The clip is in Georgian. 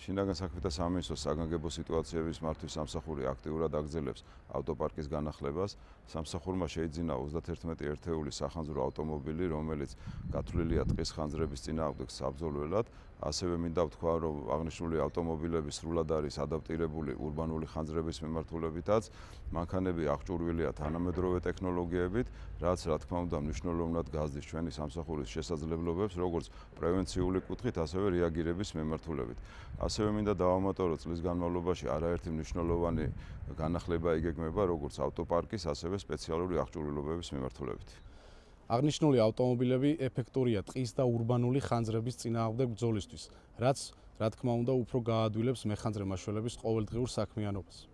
შინაგან საქმეთა სამინისტროს საგანგებო სიტუაციების მართვის სამსახური აქტიურად აგრძელებს ავტოპარკის განახლებას. სამსახურმა შეიძინა 31 ერთეული სახანძრო ავტომობილი, რომელიც გათვლილია ტყის ხანძრების წინააღმდეგ საბრძოლველად. ასევე მინდა ვთქვა, რომ აღნიშნული ავტომობილები სრულად არის ადაპტირებული ურბანული ხანძრების მიმართულებითაც. მანქანები აღჭურვილია თანამედროვე ტექნოლოგიებით, რაც რა თქმა უნდა მნიშვნელოვნად გაზრდის ჩვენი სამსახურის შესაძლებლობებს, როგორც პრევენციული კუთხით, ასევე რეაგირების მიმართულებით. ასევე მინდა დავამატო, რომ წლის განმავლობაში არაერთი მნიშვნელოვანი განახლება იგეგმება როგორც ავტოპარკის, ასევე სპეციალური აღჭურვილობების მიმართულებით. აღნიშნული ავტომობილები ეფექტურია ტყის და ურბანული ხანძრების წინააღმდეგ ბრძოლისთვის, რაც რა თქმა უნდა უფრო გაადვილებს მეხანძრე მაშველების ყოველდღიურ საქმიანობას.